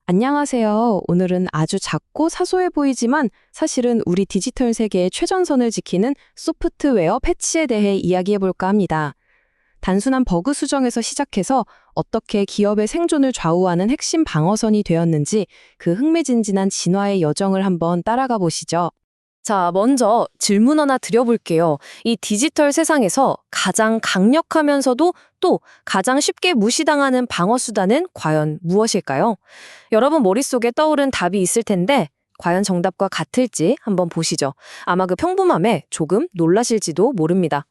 안녕하세요. 오늘은 아주 작고 사소해 보이지만 사실은 우리 디지털 세계의 최전선을 지키는 소프트웨어 패치에 대해 이야기해 볼까 합니다. 단순한 버그 수정에서 시작해서 어떻게 기업의 생존을 좌우하는 핵심 방어선이 되었는지 그 흥미진진한 진화의 여정을 한번 따라가 보시죠. 자, 먼저 질문 하나 드려볼게요. 이 디지털 세상에서 가장 강력하면서도 또 가장 쉽게 무시당하는 방어 수단은 과연 무엇일까요? 여러분 머릿속에 떠오른 답이 있을 텐데 과연 정답과 같을지 한번 보시죠. 아마 그 평범함에 조금 놀라실지도 모릅니다.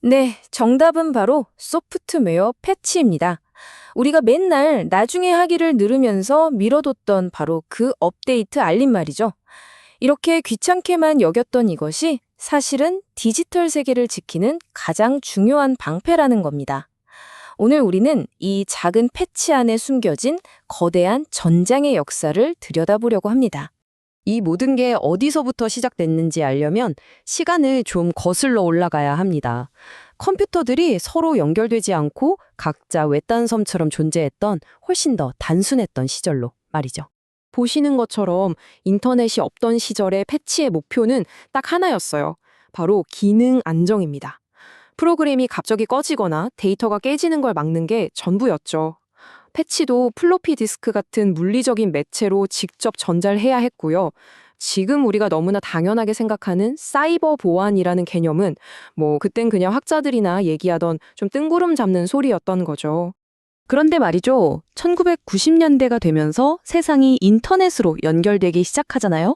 네, 정답은 바로 소프트웨어 패치입니다. 우리가 맨날 나중에 하기를 누르면서 미뤄뒀던 바로 그 업데이트 알림 말이죠. 이렇게 귀찮게만 여겼던 이것이 사실은 디지털 세계를 지키는 가장 중요한 방패라는 겁니다. 오늘 우리는 이 작은 패치 안에 숨겨진 거대한 전장의 역사를 들여다보려고 합니다. 이 모든 게 어디서부터 시작됐는지 알려면 시간을 좀 거슬러 올라가야 합니다. 컴퓨터들이 서로 연결되지 않고 각자 외딴 섬처럼 존재했던 훨씬 더 단순했던 시절로 말이죠. 보시는 것처럼 인터넷이 없던 시절의 패치의 목표는 딱 하나였어요. 바로 기능 안정입니다. 프로그램이 갑자기 꺼지거나 데이터가 깨지는 걸 막는 게 전부였죠. 패치도 플로피 디스크 같은 물리적인 매체로 직접 전달해야 했고요. 지금 우리가 너무나 당연하게 생각하는 사이버 보안이라는 개념은 그땐 그냥 학자들이나 얘기하던 좀 뜬구름 잡는 소리였던 거죠. 그런데 말이죠. 1990년대가 되면서 세상이 인터넷으로 연결되기 시작하잖아요.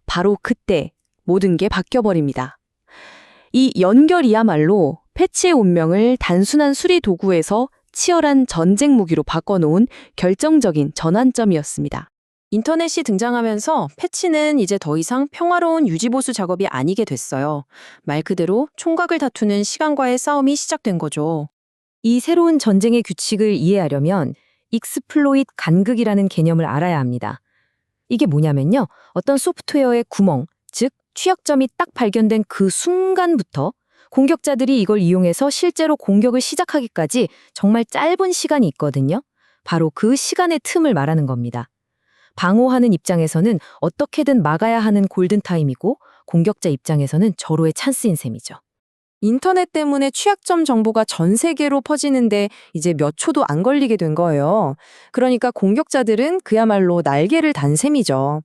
바로 그때 모든 게 바뀌어버립니다. 이 연결이야말로 패치의 운명을 단순한 수리 도구에서 치열한 전쟁 무기로 바꿔놓은 결정적인 전환점이었습니다. 인터넷이 등장하면서 패치는 이제 더 이상 평화로운 유지보수 작업이 아니게 됐어요. 말 그대로 총각을 다투는 시간과의 싸움이 시작된 거죠. 이 새로운 전쟁의 규칙을 이해하려면 익스플로이트 간극이라는 개념을 알아야 합니다. 이게 뭐냐면요. 어떤 소프트웨어의 구멍, 즉 취약점이 딱 발견된 그 순간부터 공격자들이 이걸 이용해서 실제로 공격을 시작하기까지 정말 짧은 시간이 있거든요. 바로 그 시간의 틈을 말하는 겁니다. 방어하는 입장에서는 어떻게든 막아야 하는 골든타임이고 공격자 입장에서는 절호의 찬스인 셈이죠. 인터넷 때문에 취약점 정보가 전 세계로 퍼지는데 이제 몇 초도 안 걸리게 된 거예요. 그러니까 공격자들은 그야말로 날개를 단 셈이죠.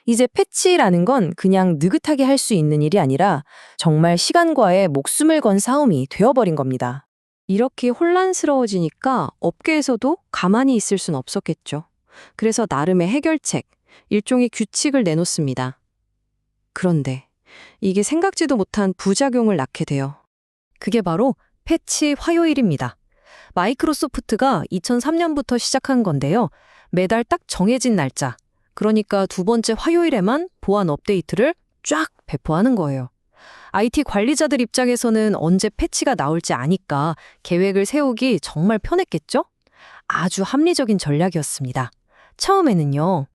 이제 패치라는 건 그냥 느긋하게 할 수 있는 일이 아니라 정말 시간과의 목숨을 건 싸움이 되어버린 겁니다. 이렇게 혼란스러워지니까 업계에서도 가만히 있을 순 없었겠죠. 그래서 나름의 해결책, 일종의 규칙을 내놓습니다. 그런데 이게 생각지도 못한 부작용을 낳게 돼요. 그게 바로 패치 화요일입니다. 마이크로소프트가 2003년부터 시작한 건데요. 매달 딱 정해진 날짜, 그러니까 두 번째 화요일에만 보안 업데이트를 쫙 배포하는 거예요. IT 관리자들 입장에서는 언제 패치가 나올지 아니까 계획을 세우기 정말 편했겠죠? 아주 합리적인 전략이었습니다. 처음에는요.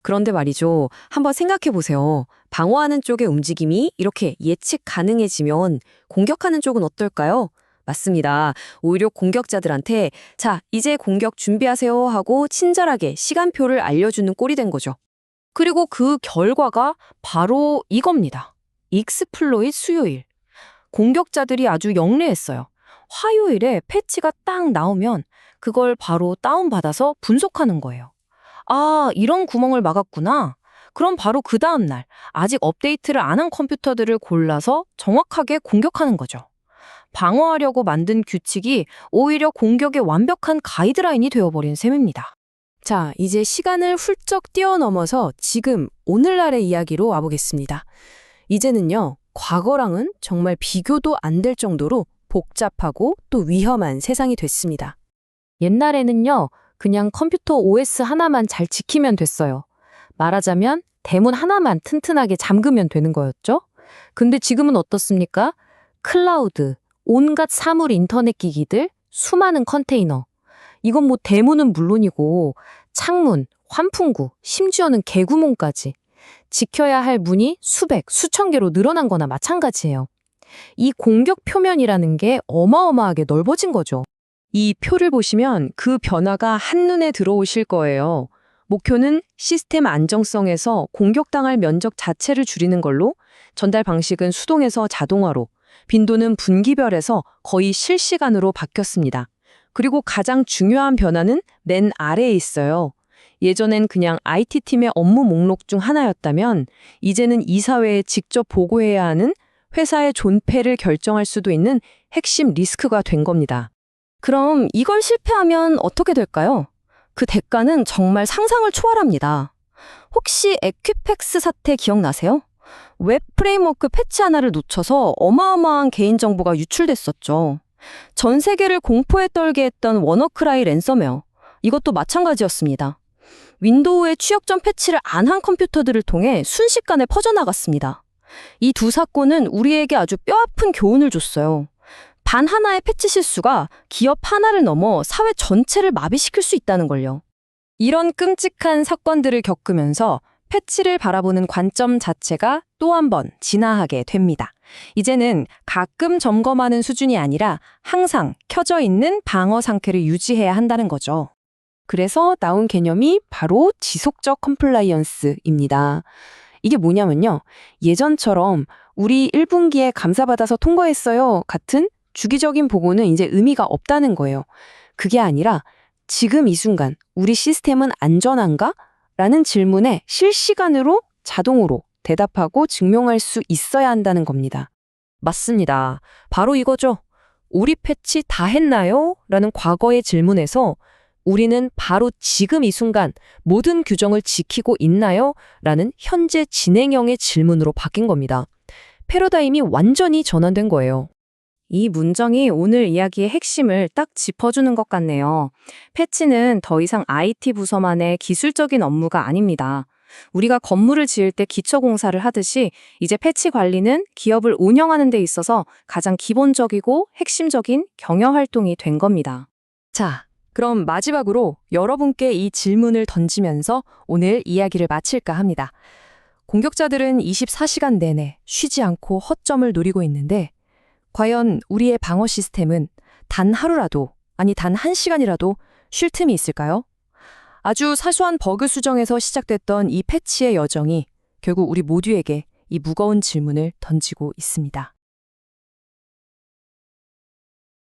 그런데 말이죠. 한번 생각해 보세요. 방어하는 쪽의 움직임이 이렇게 예측 가능해지면 공격하는 쪽은 어떨까요? 맞습니다. 오히려 공격자들한테 자, 이제 공격 준비하세요 하고 친절하게 시간표를 알려주는 꼴이 된 거죠. 그리고 그 결과가 바로 이겁니다. 익스플로잇 수요일. 공격자들이 아주 영리했어요. 화요일에 패치가 딱 나오면 그걸 바로 다운받아서 분석하는 거예요. 아, 이런 구멍을 막았구나. 그럼 바로 그 다음 날 아직 업데이트를 안 한 컴퓨터들을 골라서 정확하게 공격하는 거죠. 방어하려고 만든 규칙이 오히려 공격의 완벽한 가이드라인이 되어버린 셈입니다. 자, 이제 시간을 훌쩍 뛰어넘어서 지금 오늘날의 이야기로 와보겠습니다. 이제는요, 과거랑은 정말 비교도 안 될 정도로 복잡하고 또 위험한 세상이 됐습니다. 옛날에는요, 그냥 컴퓨터 OS 하나만 잘 지키면 됐어요. 말하자면 대문 하나만 튼튼하게 잠그면 되는 거였죠. 근데 지금은 어떻습니까? 클라우드, 온갖 사물 인터넷 기기들, 수많은 컨테이너. 이건 대문은 물론이고 창문, 환풍구, 심지어는 개구멍까지. 지켜야 할 문이 수백, 수천 개로 늘어난 거나 마찬가지예요. 이 공격 표면이라는 게 어마어마하게 넓어진 거죠. 이 표를 보시면 그 변화가 한눈에 들어오실 거예요. 목표는 시스템 안정성에서 공격당할 면적 자체를 줄이는 걸로, 전달 방식은 수동에서 자동화로, 빈도는 분기별에서 거의 실시간으로 바뀌었습니다. 그리고 가장 중요한 변화는 맨 아래에 있어요. 예전엔 그냥 IT팀의 업무 목록 중 하나였다면 이제는 이사회에 직접 보고해야 하는, 회사의 존폐를 결정할 수도 있는 핵심 리스크가 된 겁니다. 그럼 이걸 실패하면 어떻게 될까요? 그 대가는 정말 상상을 초월합니다. 혹시 에퀴팩스 사태 기억나세요? 웹 프레임워크 패치 하나를 놓쳐서 어마어마한 개인정보가 유출됐었죠. 전 세계를 공포에 떨게 했던 워너크라이 랜섬웨어. 이것도 마찬가지였습니다. 윈도우의 취약점 패치를 안 한 컴퓨터들을 통해 순식간에 퍼져나갔습니다. 이 두 사건은 우리에게 아주 뼈아픈 교훈을 줬어요. 단 하나의 패치 실수가 기업 하나를 넘어 사회 전체를 마비시킬 수 있다는 걸요. 이런 끔찍한 사건들을 겪으면서 패치를 바라보는 관점 자체가 또 한 번 진화하게 됩니다. 이제는 가끔 점검하는 수준이 아니라 항상 켜져 있는 방어 상태를 유지해야 한다는 거죠. 그래서 나온 개념이 바로 지속적 컴플라이언스입니다. 이게 뭐냐면요. 예전처럼 우리 1분기에 감사받아서 통과했어요 같은 주기적인 보고는 이제 의미가 없다는 거예요. 그게 아니라 지금 이 순간 우리 시스템은 안전한가? 라는 질문에 실시간으로 자동으로 대답하고 증명할 수 있어야 한다는 겁니다. 맞습니다. 바로 이거죠. 우리 패치 다 했나요? 라는 과거의 질문에서 우리는 바로 지금 이 순간 모든 규정을 지키고 있나요? 라는 현재 진행형의 질문으로 바뀐 겁니다. 패러다임이 완전히 전환된 거예요. 이 문장이 오늘 이야기의 핵심을 딱 짚어주는 것 같네요. 패치는 더 이상 IT 부서만의 기술적인 업무가 아닙니다. 우리가 건물을 지을 때 기초공사를 하듯이 이제 패치 관리는 기업을 운영하는 데 있어서 가장 기본적이고 핵심적인 경영활동이 된 겁니다. 자, 그럼 마지막으로 여러분께 이 질문을 던지면서 오늘 이야기를 마칠까 합니다. 공격자들은 24시간 내내 쉬지 않고 허점을 노리고 있는데 과연 우리의 방어 시스템은 단 하루라도, 아니 단 1시간이라도 쉴 틈이 있을까요? 아주 사소한 버그 수정에서 시작됐던 이 패치의 여정이 결국 우리 모두에게 이 무거운 질문을 던지고 있습니다.